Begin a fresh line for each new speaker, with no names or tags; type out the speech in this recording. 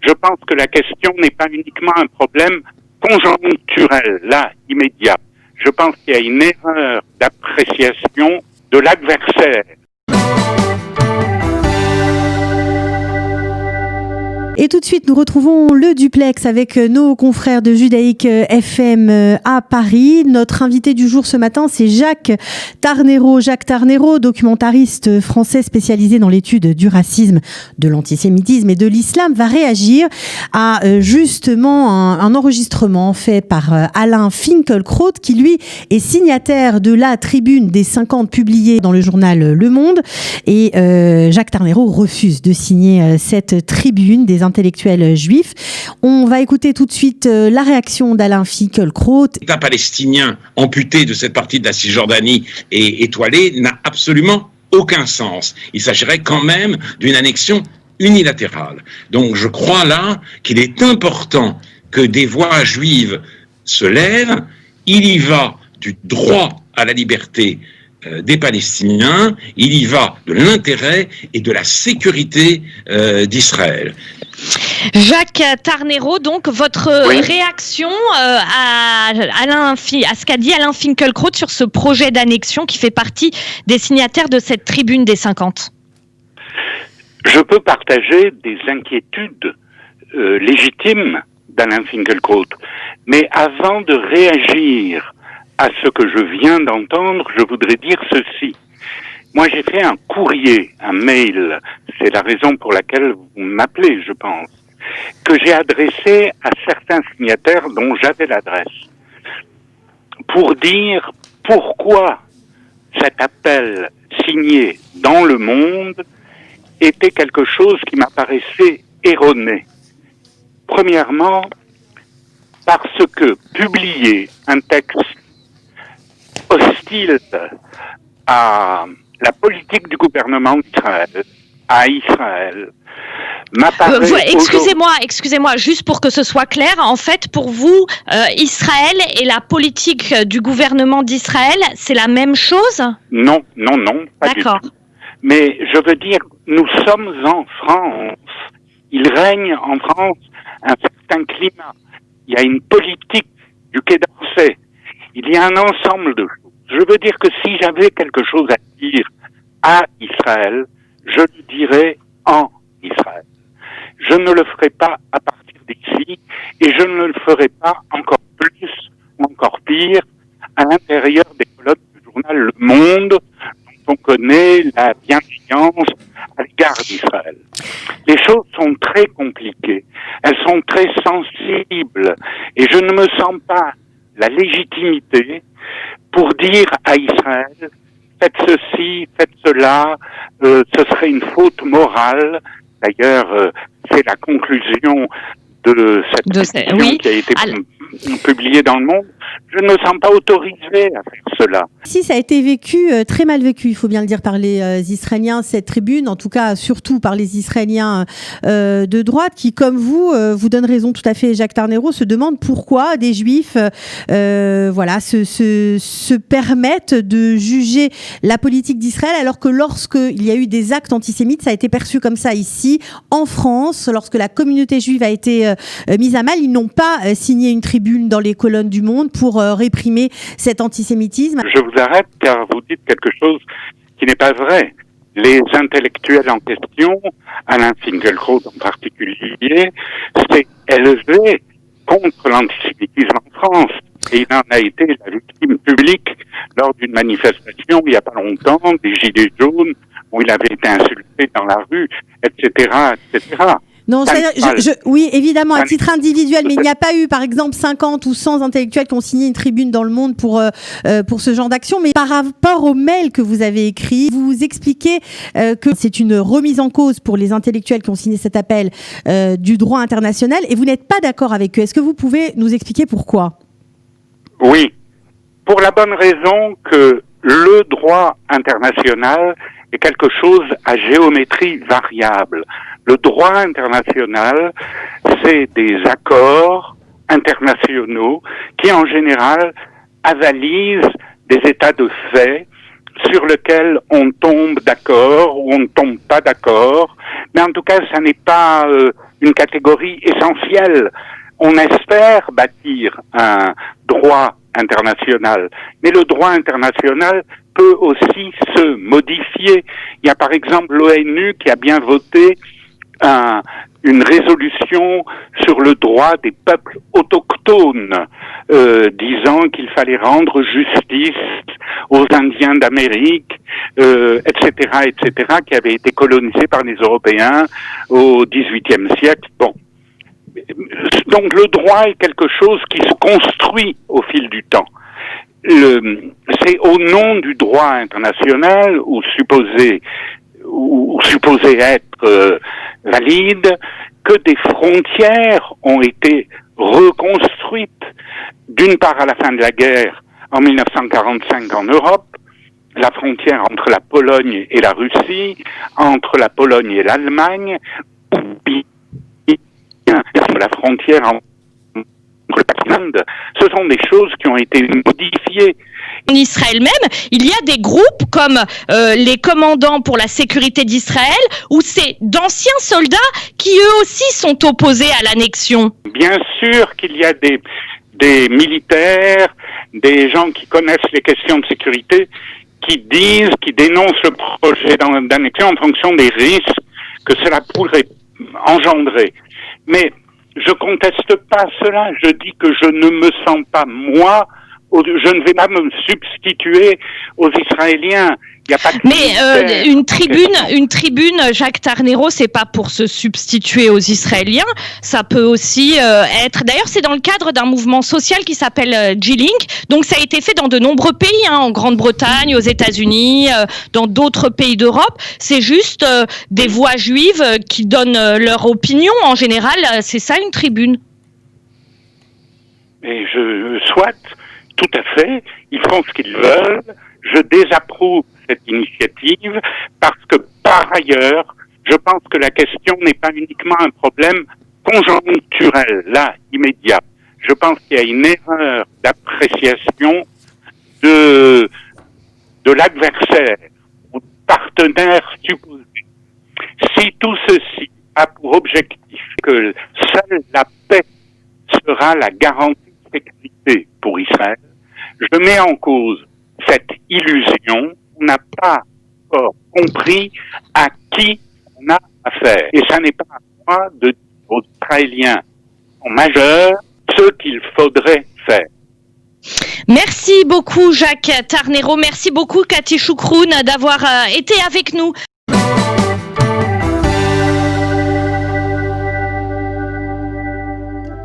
Je pense que la question n'est pas uniquement un problème conjoncturel, là, immédiat. Je pense qu'il y a une erreur d'appréciation de l'adversaire.
Et tout de suite, nous retrouvons le duplex avec nos confrères de Judaïque FM à Paris. Notre invité du jour ce matin, c'est Jacques Tarnero. Jacques Tarnero, documentariste français spécialisé dans l'étude du racisme, de l'antisémitisme et de l'islam, va réagir à justement un enregistrement fait par Alain Finkielkraut, qui lui est signataire de la tribune des 50 publiée dans le journal Le Monde. Et Jacques Tarnero refuse de signer cette tribune des intellectuels juifs. On va écouter tout de suite la réaction d'Alain Finkielkraut.
L'État palestinien amputé de cette partie de la Cisjordanie et étoilé n'a absolument aucun sens. Il s'agirait quand même d'une annexion unilatérale. Donc je crois là qu'il est important que des voix juives se lèvent. Il y va du droit à la liberté des Palestiniens, il y va de l'intérêt et de la sécurité d'Israël.
Jacques Tarnero, donc votre réaction à ce qu'a dit Alain Finkielkraut sur ce projet d'annexion qui fait partie des signataires de cette tribune des 50.
Je peux partager des inquiétudes légitimes d'Alain Finkielkraut, mais avant de réagir à ce que je viens d'entendre, je voudrais dire ceci. Moi, j'ai fait un courrier, un mail, c'est la raison pour laquelle vous m'appelez, je pense, que j'ai adressé à certains signataires dont j'avais l'adresse, pour dire pourquoi cet appel signé dans Le Monde était quelque chose qui m'apparaissait erroné. Premièrement, parce que publier un texte hostile à la politique du gouvernement d'Israël, à Israël, m'apparaît
excusez-moi, juste pour que ce soit clair, en fait, pour vous, Israël et la politique du gouvernement d'Israël, c'est la même chose ?
Non, pas du tout. Mais je veux dire, nous sommes en France. Il règne en France un certain climat. Il y a une politique du Quai d'Orsay. Il y a un ensemble de choses. Je veux dire que si j'avais quelque chose à dire à Israël, je le dirais en Israël. Je ne le ferai pas à partir d'ici et je ne le ferai pas encore plus ou encore pire à l'intérieur des colonnes du journal Le Monde, dont on connaît la bienveillance à l'égard d'Israël. Les choses sont très compliquées, elles sont très sensibles et je ne me sens pas la légitimité pour dire à Israël, faites ceci, faites cela, ce serait une faute morale. D'ailleurs, c'est la conclusion de cette pétition qui a été publiée dans Le Monde. Je ne me sens pas autorisé à faire cela.
Si ça a été vécu, très mal vécu, il faut bien le dire, par les Israéliens, cette tribune, en tout cas surtout par les Israéliens de droite, qui, comme vous donnent raison tout à fait, Jacques Tarnero, se demandent pourquoi des Juifs se permettent de juger la politique d'Israël, alors que lorsqu'il y a eu des actes antisémites, ça a été perçu comme ça ici, en France, lorsque la communauté juive a été mise à mal, ils n'ont pas signé une tribune dans les colonnes du Monde pour réprimer cet antisémitisme.
Je vous arrête car vous dites quelque chose qui n'est pas vrai. Les intellectuels en question, Alain Finkielkraut en particulier, s'est élevé contre l'antisémitisme en France. Et il en a été la victime publique lors d'une manifestation il n'y a pas longtemps, des Gilets jaunes, où il avait été insulté dans la rue, etc., etc.
Non, oui, évidemment, à titre individuel, mais il n'y a pas eu, par exemple, 50 ou 100 intellectuels qui ont signé une tribune dans Le Monde pour ce genre d'action. Mais par rapport au mail que vous avez écrit, vous expliquez que c'est une remise en cause pour les intellectuels qui ont signé cet appel du droit international, et vous n'êtes pas d'accord avec eux. Est-ce que vous pouvez nous expliquer pourquoi ?
Oui, pour la bonne raison que le droit international est quelque chose à géométrie variable. Le droit international, c'est des accords internationaux qui, en général, avalisent des états de fait sur lesquels on tombe d'accord ou on ne tombe pas d'accord. Mais en tout cas, ça n'est pas une catégorie essentielle. On espère bâtir un droit international, mais le droit international peut aussi se modifier. Il y a par exemple l'ONU qui a bien voté une résolution sur le droit des peuples autochtones, disant qu'il fallait rendre justice aux Indiens d'Amérique, etc., qui avaient été colonisés par les Européens au XVIIIe siècle. Bon. Donc le droit est quelque chose qui se construit au fil du temps. C'est au nom du droit international ou supposé être valide que des frontières ont été reconstruites, d'une part à la fin de la guerre en 1945 en Europe, la frontière entre la Pologne et la Russie, entre la Pologne et l'Allemagne, ou la frontière entre l'Inde. Ce sont des choses qui ont été modifiées.
En Israël même, il y a des groupes comme les commandants pour la sécurité d'Israël, où c'est d'anciens soldats qui eux aussi sont opposés à l'annexion.
Bien sûr qu'il y a des militaires, des gens qui connaissent les questions de sécurité, qui dénoncent le projet d'annexion en fonction des risques que cela pourrait engendrer. Mais je conteste pas cela, je dis que je ne me sens pas, moi, je ne vais pas me substituer aux Israéliens. Il y a pas de
Mais une tribune, Jacques Tarnero, c'est pas pour se substituer aux Israéliens. Ça peut aussi être. D'ailleurs, c'est dans le cadre d'un mouvement social qui s'appelle G-Link. Donc, ça a été fait dans de nombreux pays, en Grande-Bretagne, aux États-Unis, dans d'autres pays d'Europe. C'est juste des voix juives qui donnent leur opinion. En général, c'est ça une tribune.
Et soit. Tout à fait, ils font ce qu'ils veulent. Je désapprouve cette initiative parce que, par ailleurs, je pense que la question n'est pas uniquement un problème conjoncturel, là, immédiat. Je pense qu'il y a une erreur d'appréciation de l'adversaire ou du partenaire supposé. Si tout ceci a pour objectif que seule la paix sera la garantie de sécurité pour Israël, je mets en cause cette illusion. On n'a pas encore compris à qui on a affaire. Et ça n'est pas à moi de dire aux Israéliens en majeur ce qu'il faudrait faire.
Merci beaucoup Jacques Tarnero, merci beaucoup Cathy Choukroun d'avoir été avec nous.